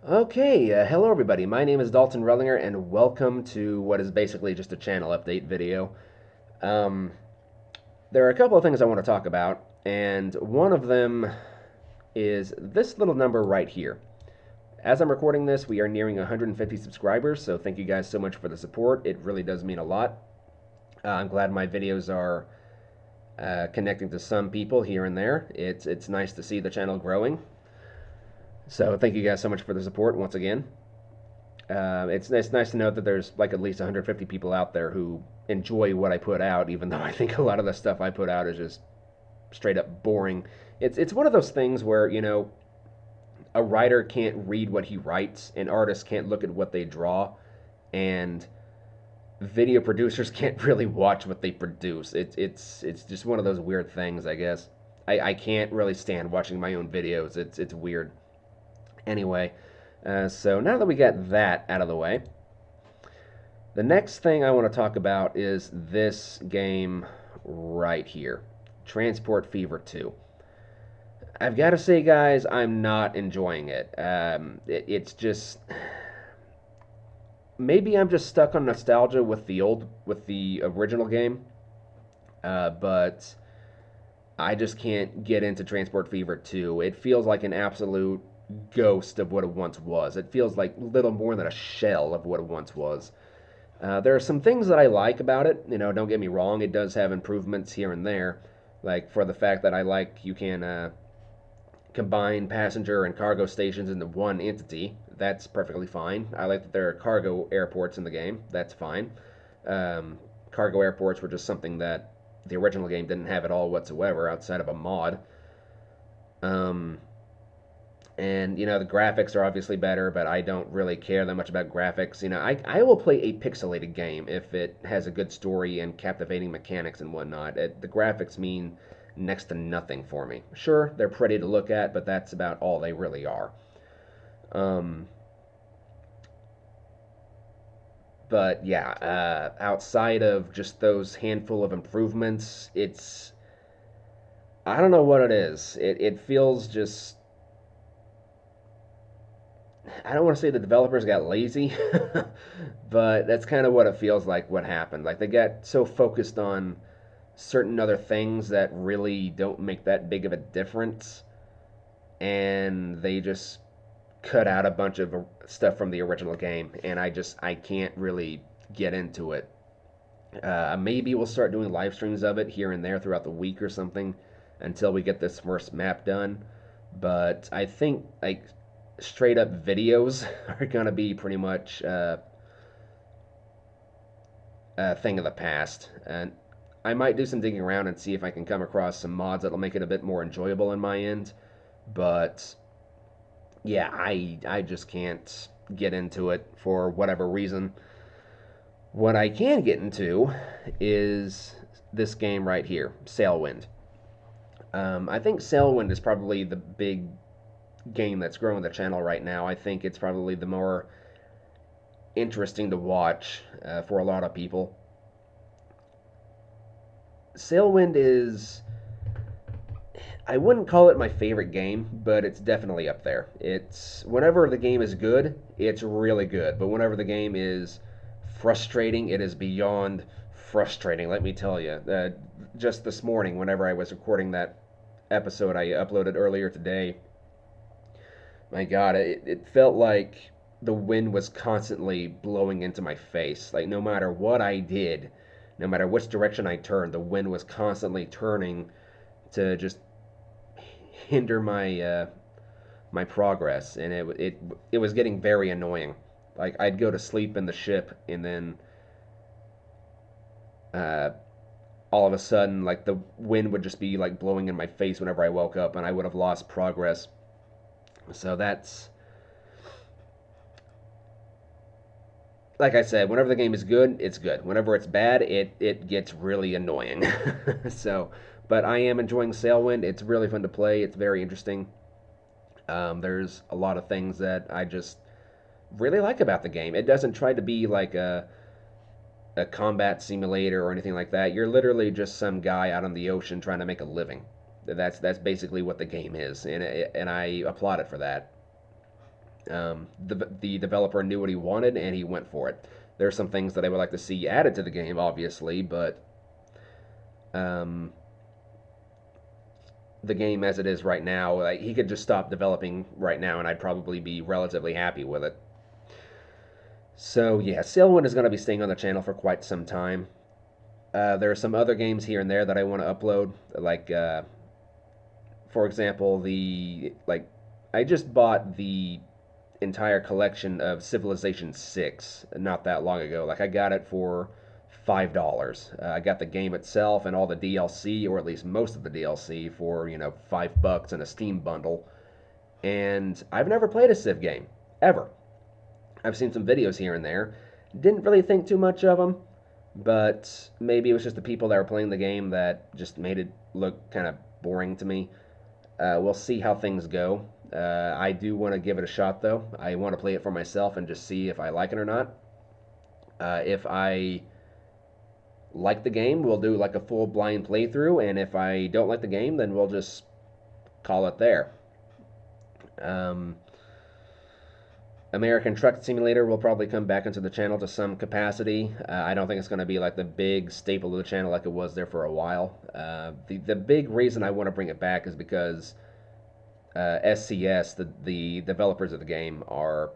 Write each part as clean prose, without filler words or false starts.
Okay, hello everybody. My name is Dalton Rellinger, and welcome to what is basically just a channel update video. Um, there are a couple of things I want to talk about, and one of them is this little number right here. As I'm recording this, we are nearing 150 subscribers, so thank you guys so much for the support. It really does mean a lot. I'm glad my videos are connecting to some people here and there. It's nice to see the channel growing. So thank you guys so much for the support once again. It's nice to know that there's like at least 150 people out there who enjoy what I put out, even though I think a lot of the stuff I put out is just straight up boring. It's one of those things where a writer can't read what he writes, and artists can't look at what they draw, and video producers can't really watch what they produce. It's just one of those weird things, I guess. I can't really stand watching my own videos. It's weird. Anyway, so now that we got that out of the way, the next thing I want to talk about is this game right here, Transport Fever 2. I've got to say, guys, I'm not enjoying it. It's just maybe I'm just stuck on nostalgia with the original game, but I just can't get into Transport Fever 2. It feels like an absolute ghost of what it once was. It feels like little more than a shell of what it once was. There are some things that I like about it. Don't get me wrong, it does have improvements here and there. Like for the fact that I like you can combine passenger and cargo stations into one entity. That's perfectly fine. I like that there are cargo airports in the game. That's fine. Cargo airports were just something that the original game didn't have at all whatsoever outside of a mod. Um, and the graphics are obviously better, but I don't really care that much about graphics. I will play a pixelated game if it has a good story and captivating mechanics and whatnot. The graphics mean next to nothing for me. Sure, they're pretty to look at, but that's about all they really are. um, but yeah, outside of just those handful of improvements, I don't know what it is. It feels just, I don't want to say the developers got lazy, but that's kind of what it feels like what happened. Like they got so focused on certain other things that really don't make that big of a difference, and they just cut out a bunch of stuff from the original game, and I can't really get into it. Maybe we'll start doing live streams of it here and there throughout the week or something until we get this first map done. But I think like straight up videos are gonna be pretty much a thing of the past. And I might do some digging around and see if I can come across some mods that'll make it a bit more enjoyable on my end. But yeah, I just can't get into it for whatever reason. What I can get into is this game right here, Sailwind. I think Sailwind is probably the big game that's growing the channel right now. I think it's probably the more interesting to watch for a lot of people. Sailwind is, I wouldn't call it my favorite game, but it's definitely up there. It's whenever the game is good, it's really good. But whenever the game is frustrating, it is beyond frustrating. Let me tell you. Just this morning, whenever I was recording that episode I uploaded earlier today, my God, it felt like the wind was constantly blowing into my face. Like no matter what I did, no matter which direction I turned, the wind was constantly turning to just hinder my progress, and it was getting very annoying. Like I'd go to sleep in the ship, and then uh, all of a sudden, like the wind would just be like blowing in my face whenever I woke up, and I would have lost progress. So that's, like I said, whenever the game is good, it's good. Whenever it's bad, it gets really annoying. So, but I am enjoying Sailwind. It's really fun to play. It's very interesting. There's a lot of things that I just really like about the game. It doesn't try to be like a combat simulator or anything like that. You're literally just some guy out on the ocean trying to make a living. That's basically what the game is, and I applaud it for that. The developer knew what he wanted and he went for it. There's some things that I would like to see added to the game, obviously, but um, the game as it is right now, like, he could just stop developing right now, and I'd probably be relatively happy with it. So yeah, Sailwind is going to be staying on the channel for quite some time. There are some other games here and there that I want to upload, like for example, I just bought the entire collection of Civilization 6 not that long ago. Like I got it for $5. I got the game itself and all the DLC, or at least most of the DLC, for $5 in a Steam bundle. And I've never played a Civ game ever. I've seen some videos here and there. Didn't really think too much of them, but maybe it was just the people that were playing the game that just made it look kind of boring to me. We'll see how things go. I do want to give it a shot, though. I want to play it for myself and just see if I like it or not. If I like the game, we'll do like a full blind playthrough, and if I don't like the game, then we'll just call it there. Um, American Truck Simulator will probably come back into the channel to some capacity. I don't think it's going to be like the big staple of the channel like it was there for a while. The big reason I want to bring it back is because SCS, the developers of the game, are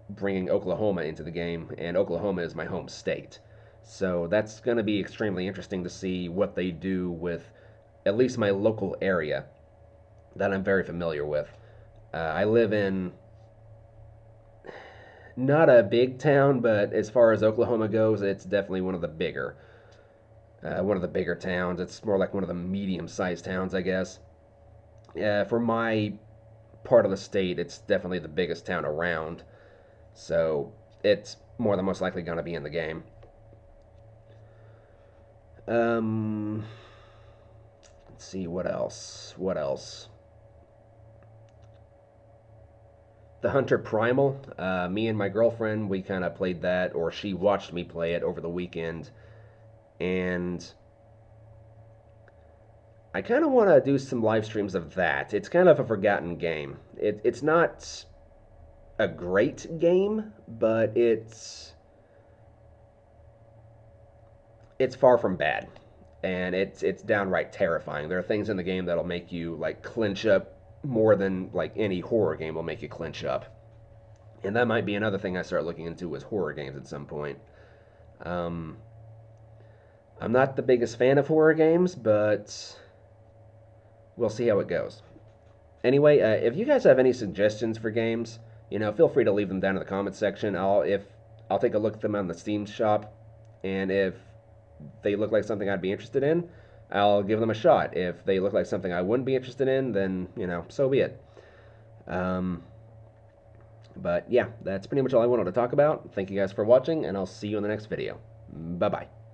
bringing Oklahoma into the game, and Oklahoma is my home state. So that's going to be extremely interesting to see what they do with at least my local area that I'm very familiar with. I live in not a big town, but as far as Oklahoma goes, it's definitely one of the bigger towns. It's more like one of the medium-sized towns, I guess. For my part of the state, it's definitely the biggest town around. So it's more than most likely going to be in the game. Let's see, what else? What else? The Hunter Primal. Me and my girlfriend, we kind of played that, or she watched me play it over the weekend, and I kind of want to do some live streams of that. It's kind of a forgotten game. It's not a great game, but it's far from bad, and it's downright terrifying. There are things in the game that'll make you like clench up more than like any horror game will make you clench up. And that might be another thing I start looking into is horror games at some point. Um, I'm not the biggest fan of horror games, but we'll see how it goes. Anyway, if you guys have any suggestions for games, feel free to leave them down in the comments section. I'll take a look at them on the Steam shop, and if they look like something I'd be interested in, I'll give them a shot. If they look like something I wouldn't be interested in, then so be it. But yeah, that's pretty much all I wanted to talk about. Thank you guys for watching, and I'll see you in the next video. Bye bye.